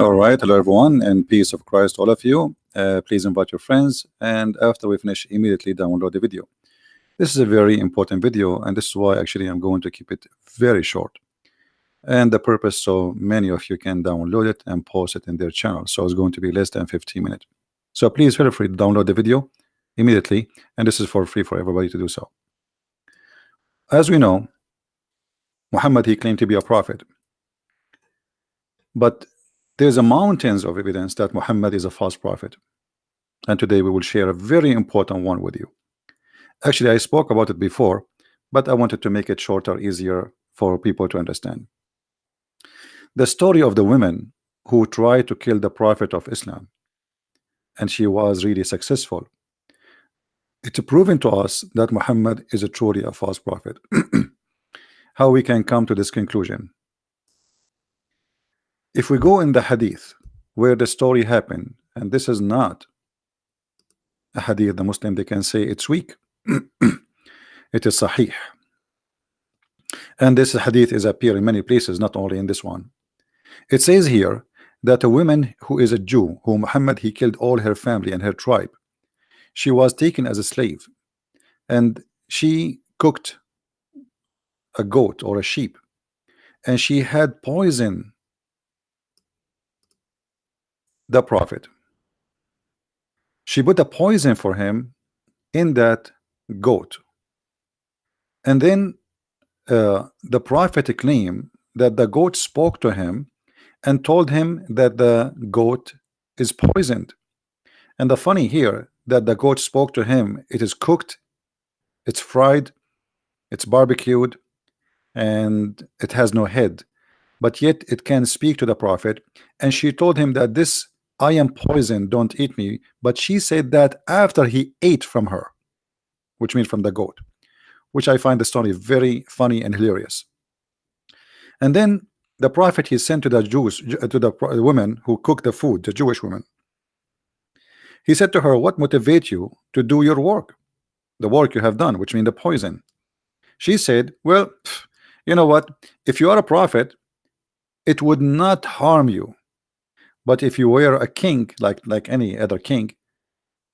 All right, hello everyone, and peace of Christ, all of you. Please invite your friends, and after we finish, immediately download the video. This is a very important video, and this is why actually I'm going to keep it very short. And the purpose so many of you can download it and post it in their channel. So it's going to be less than 15 minutes. So please feel free to download the video immediately, and this is for free for everybody to do so. As we know, Muhammad, he claimed to be a prophet, but there's a mountains of evidence that Muhammad is a false prophet, and today we will share a very important one with you. Actually, I spoke about it before, but I wanted to make it shorter, easier for people to understand. The story of the women who tried to kill the prophet of Islam, and she was really successful. It's proven to us that Muhammad is truly a false prophet. How we can come to this conclusion? If we go in the hadith where the story happened, and this is not a hadith, the Muslim, they can say it's weak. It is sahih, and this hadith is appear in many places, not only in this one. It says here that a woman who is a Jew, who Muhammad he killed all her family and her tribe, she was taken as a slave, and she cooked a goat or a sheep, and she had poison the prophet. She put a poison for him in that goat, and then the prophet claimed that the goat spoke to him and told him that the goat is poisoned. And the funny here that the goat spoke to him, it is cooked, it's fried, it's barbecued, and it has no head, but yet it can speak to the prophet. And she told him that this, I am poisoned, don't eat me. But she said that after he ate from her, which means from the goat, which I find the story very funny and hilarious. And then the prophet he sent to the Jews, to the women who cooked the food, the Jewish women. He said to her, what motivates you to do your work, the work you have done, which means the poison? She said, well, you know what, if you are a prophet, it would not harm you, but if you were a king, like any other king,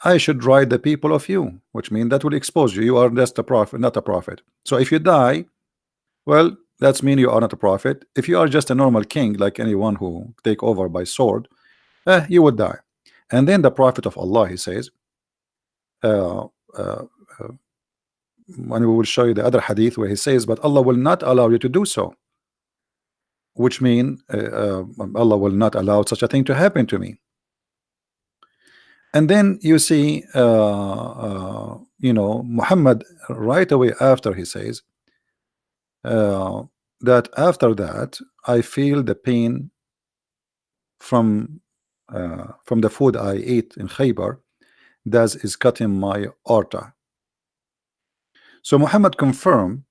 I should write the people of you, which means that will expose you. You are just a prophet, not a prophet. So if you die, well, that's mean you are not a prophet. If you are just a normal king, like anyone who take over by sword, you would die. And then the prophet of Allah, he says, and we will show you the other hadith where he says, but Allah will not allow you to do so, which mean Allah will not allow such a thing to happen to me. And then you see, you know, Muhammad right away after he says that after that I feel the pain from the food I ate in Khaybar, that is cutting my aorta. So Muhammad confirmed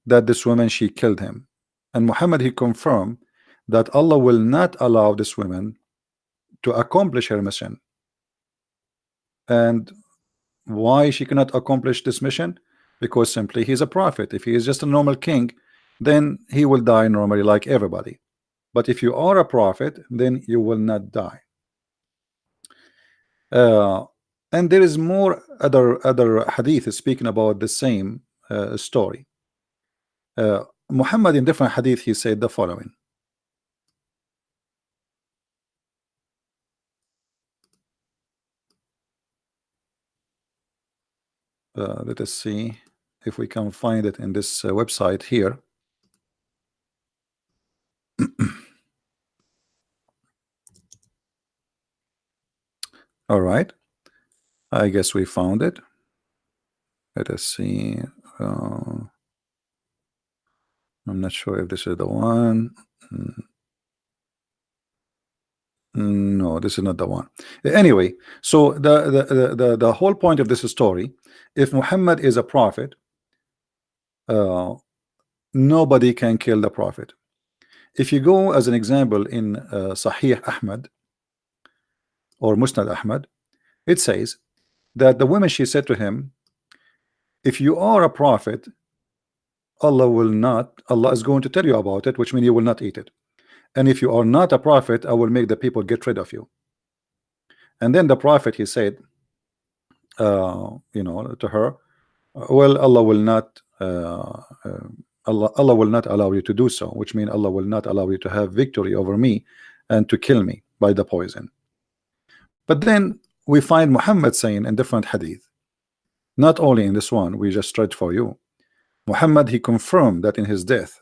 that this woman, she killed him, and Muhammad he confirmed that Allah will not allow this woman to accomplish her mission. And why she cannot accomplish this mission? Because simply he's a prophet. If he is just a normal king, then he will die normally like everybody. But if you are a prophet, then you will not die. And there is more other hadith speaking about the same story. Muhammad in different hadith he said the following. Let us see if we can find it in this website here. All right, I guess we found it. Let us see. I'm not sure if this is the one. No, this is not the one. Anyway, so the whole point of this story, if Muhammad is a prophet, nobody can kill the prophet. If you go as an example in Sahih Ahmad or Musnad Ahmad, it says that the woman, she said to him, if you are a prophet, Allah is going to tell you about it, which means you will not eat it. and if you are not a prophet, I will make the people get rid of you. And then the prophet, he said, to her, well, Allah will not Allah will not allow you to do so, which means Allah will not allow you to have victory over me and to kill me by the poison. But then we find Muhammad saying in different hadith, not only in this one we just read for you, Muhammad, he confirmed that in his death,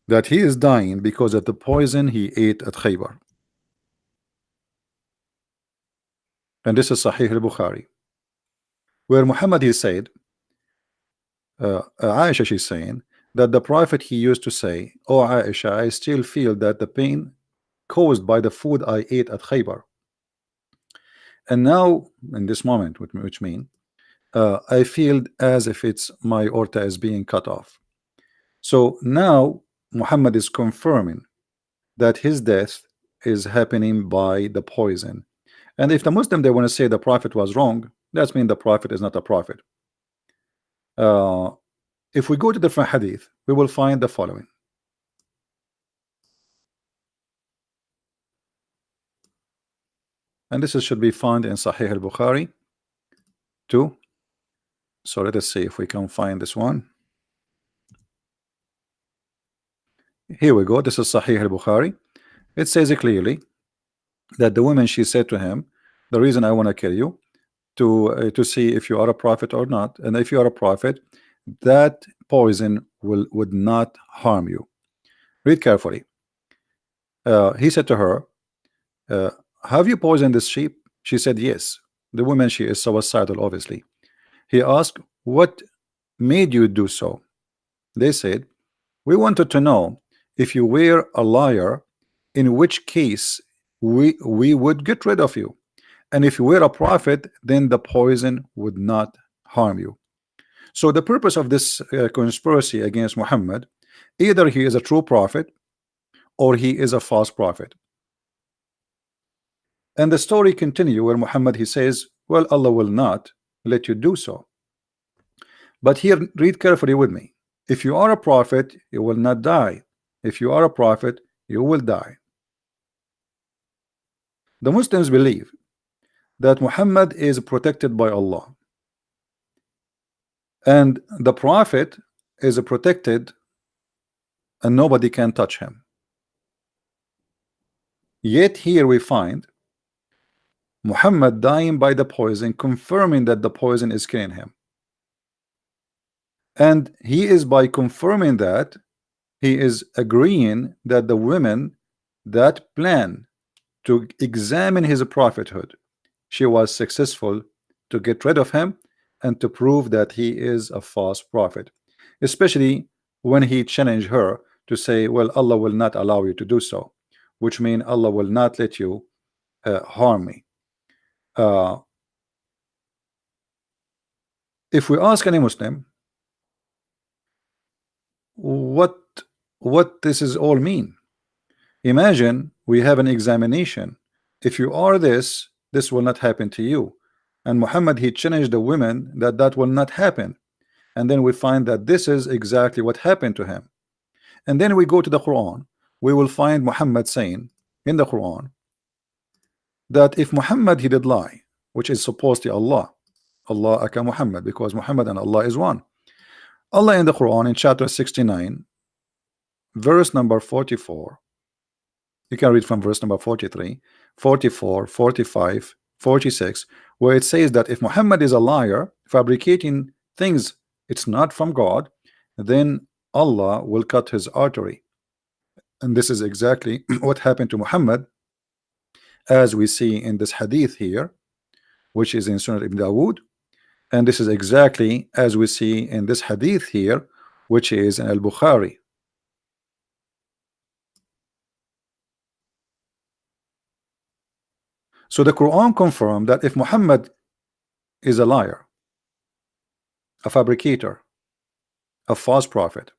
that he is dying because of the poison he ate at Khaybar. And this is Sahih al-Bukhari, where Muhammad, he said, Aisha, she's saying that the prophet, he used to say, oh Aisha, I still feel that the pain caused by the food I ate at Khaybar. And now in this moment, which mean I feel as if it's my aorta is being cut off. So now Muhammad is confirming that his death is happening by the poison. And if the Muslim, they want to say the prophet was wrong, that means the prophet is not a prophet. If we go to different hadith, we will find the following. And this should be found in Sahih al-Bukhari too. So let us see if we can find this one. Here we go. This is Sahih al-Bukhari. It says it clearly that the woman, she said to him, the reason I want to kill you to see if you are a prophet or not, and if you are a prophet, that poison would not harm you. Read carefully. He said to her, have you poisoned this sheep? She said yes. The woman, she is suicidal, obviously. He asked, what made you do so? They said, we wanted to know if you were a liar, in which case we would get rid of you, and if you were a prophet, then the poison would not harm you. So the purpose of this conspiracy against Muhammad, either he is a true prophet or he is a false prophet. And the story continue where Muhammad, he says, well, Allah will not let you do so. But here, read carefully with me. If you are a prophet, you will not die. If you are a prophet, you will die. The Muslims believe that Muhammad is protected by Allah, and the prophet is protected and nobody can touch him. Yet here we find Muhammad dying by the poison, confirming that the poison is killing him. And he is, by confirming that, he is agreeing that the women that plan to examine his prophethood, she was successful to get rid of him and to prove that he is a false prophet, especially when he challenged her to say, well, Allah will not allow you to do so, which means Allah will not let you harm me. If we ask any Muslim what this is all mean, imagine we have an examination. If you are this will not happen to you. And Muhammad, he challenged the women that will not happen. And then we find that this is exactly what happened to him. And then we go to the Quran, we will find Muhammad saying in the Quran that if Muhammad, he did lie, which is supposed to Allah aka Muhammad, because Muhammad and Allah is one. Allah in the Quran in chapter 69 verse number 44, you can read from verse number 43, 44, 45, 46, where it says that if Muhammad is a liar, fabricating things it's not from God, then Allah will cut his artery. And this is exactly what happened to Muhammad, as we see in this hadith here, which is in Sunan Ibn Dawood. And this is exactly as we see in this hadith here, which is in Al-Bukhari. So the Quran confirmed that if Muhammad is a liar, a fabricator, a false prophet,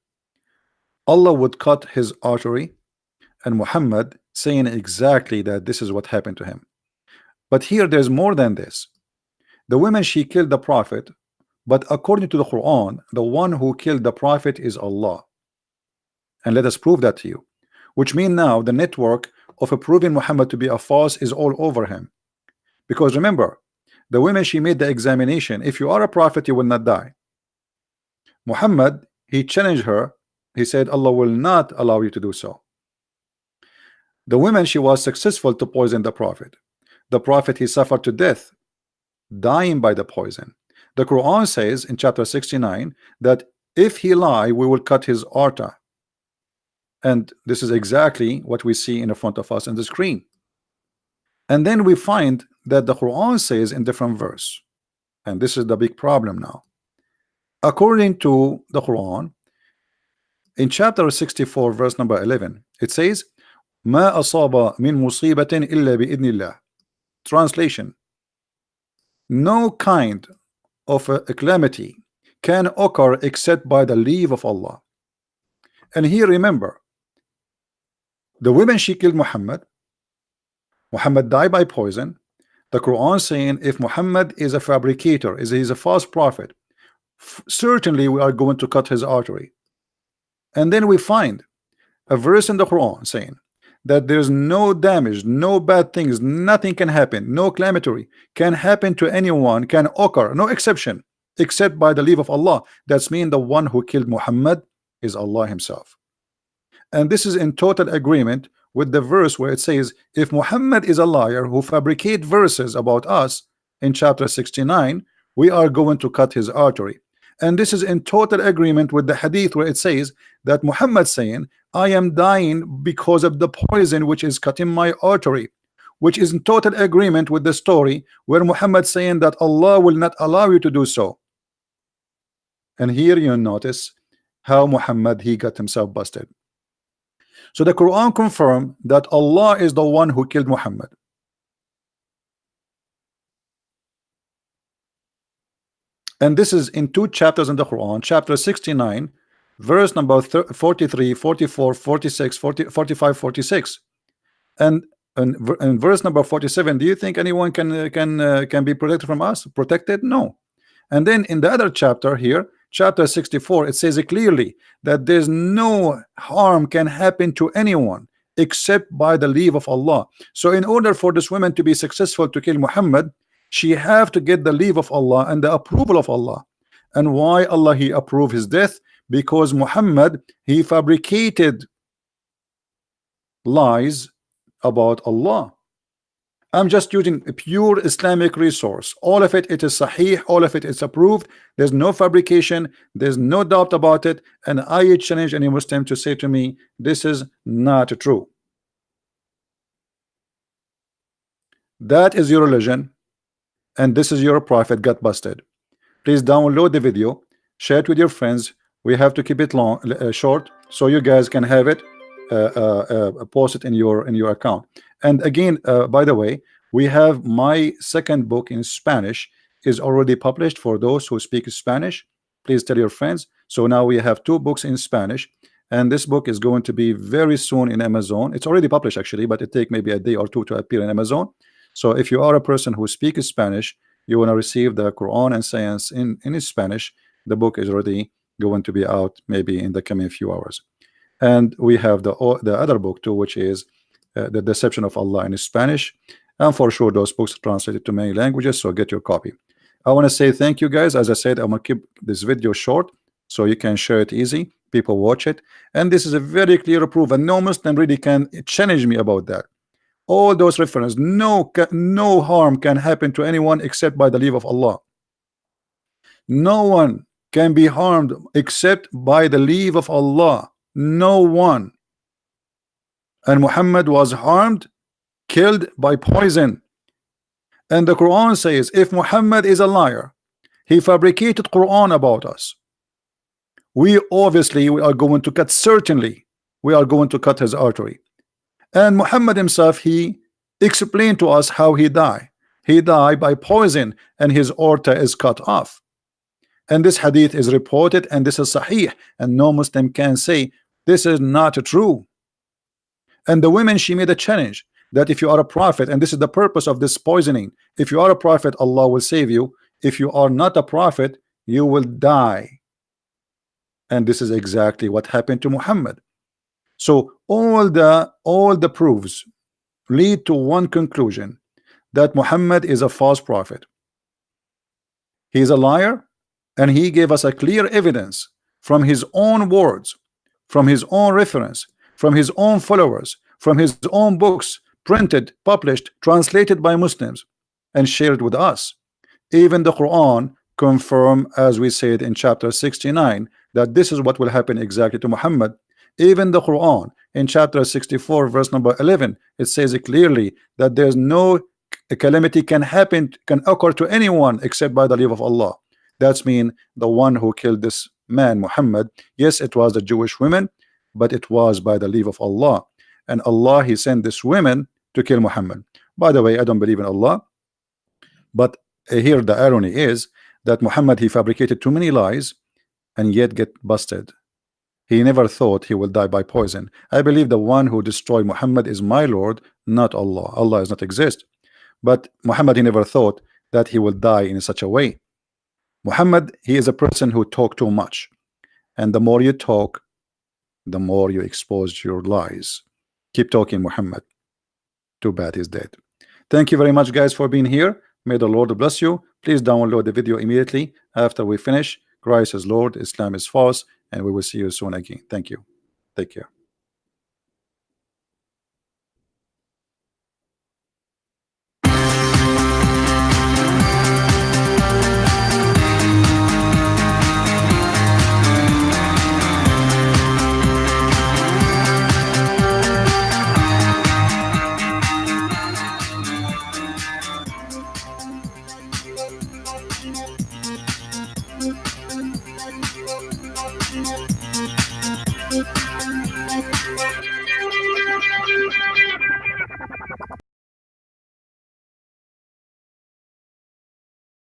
Allah would cut his artery, and Muhammad saying exactly that this is what happened to him. But here there's more than this. The woman, she killed the prophet But according to the Quran, the one who killed the prophet is Allah. And let us prove that to you. Which means now the network of proving Muhammad to be a false is all over him. Because remember, the women, she made the examination. If you are a prophet, you will not die. Muhammad, he challenged her. He said, Allah will not allow you to do so. The woman, she was successful to poison the prophet. The prophet, he suffered to death, dying by the poison. The Quran says in chapter 69 that if he lie, we will cut his aorta. And this is exactly what we see in front of us on the screen. And then we find that the Quran says in different verse, and this is the big problem now. According to the Quran, in chapter 64 verse number 11, it says, ما أصاب من مصيبة إلا بإذن الله. Translation: no kind of a calamity can occur except by the leave of Allah. And here remember, the women, she killed Muhammad. Muhammad died by poison. The Quran saying if Muhammad is a fabricator, he's a false prophet, certainly we are going to cut his artery. And then we find a verse in the Quran saying that there's no damage, no bad things, nothing can happen, no calamity can happen to anyone, can occur, no exception, except by the leave of Allah. That's mean the one who killed Muhammad is Allah himself. And this is in total agreement with the verse where it says if Muhammad is a liar who fabricate verses about us in chapter 69, we are going to cut his artery. And this is in total agreement with the hadith where it says that Muhammad saying I am dying because of the poison which is cutting my artery, which is in total agreement with the story where Muhammad saying that Allah will not allow you to do so. And here you notice how Muhammad, he got himself busted. So the Quran confirmed that Allah is the one who killed Muhammad. And this is in two chapters in the Quran, chapter 69 verse number 43, 44, 46, 40, 45, 46. And in verse number 47, do you think anyone can be protected from us? Protected? No. And then in the other chapter here, chapter 64, it says clearly that there's no harm can happen to anyone except by the leave of Allah. So in order for this woman to be successful to kill Muhammad, she have to get the leave of Allah and the approval of Allah. And why Allah he approved his death? Because Muhammad, he fabricated lies about Allah. I'm just using a pure Islamic resource. All of it is sahih, all of it is approved. There's no fabrication, there's no doubt about it. And I challenge any Muslim to say to me, this is not true. That is your religion, and this is your prophet got busted. Please download the video, share it with your friends. We have to keep it long, short, so you guys can have it, post it in your account. And again, by the way, we have my second book in Spanish is already published for those who speak Spanish. Please tell your friends. So now we have two books in Spanish, and this book is going to be very soon in Amazon. It's already published actually, but it take maybe a day or two to appear in Amazon. So if you are a person who speaks Spanish, you want to receive the Quran and Science in Spanish, the book is already going to be out maybe in the coming few hours. And we have the other book too, which is The Deception of Allah in Spanish, and for sure those books are translated to many languages, so get your copy. I want to say thank you guys. As I said, I'm gonna keep this video short so you can share it easy, people watch it, and this is a very clear proof, and no Muslim really can challenge me about that. All those references, no harm can happen to anyone except by the leave of Allah. No one can be harmed except by the leave of Allah. No one. And Muhammad was harmed, killed by poison. And the Quran says if Muhammad is a liar, he fabricated Quran about us, we are going to cut, certainly we are going to cut his artery. And Muhammad himself, he explained to us how he died. He died by poison and his aorta is cut off. And this hadith is reported, and this is sahih, and no Muslim can say this is not true. And the women, she made a challenge that if you are a prophet, and this is the purpose of this poisoning, if you are a prophet, Allah will save you. If you are not a prophet, you will die. And this is exactly what happened to Muhammad. So all the proofs lead to one conclusion, that Muhammad is a false prophet. He is a liar, and he gave us a clear evidence from his own words, from his own reference, from his own followers, from his own books, printed, published, translated by Muslims, and shared with us. Even the Quran confirm, as we said in chapter 69, that this is what will happen exactly to Muhammad. Even the Quran in chapter 64 verse number 11, it says it clearly that there's no calamity can occur to anyone except by the leave of Allah. That's mean the one who killed this man Muhammad, yes, it was the Jewish women, but it was by the leave of Allah. And Allah, he sent this women to kill Muhammad. By the way, I don't believe in Allah, but here the irony is that Muhammad, he fabricated too many lies and yet get busted. He never thought he will die by poison. I believe the one who destroyed Muhammad is my Lord, not Allah. Allah does not exist. But Muhammad, he never thought that he will die in such a way. Muhammad, he is a person who talk too much, and the more you talk, the more you expose your lies. Keep talking, Muhammad. Too bad he's dead. Thank you very much, guys, for being here. May the Lord bless you. Please download the video immediately after we finish. Christ is Lord, Islam is false, and we will see you soon again. Thank you. Take care.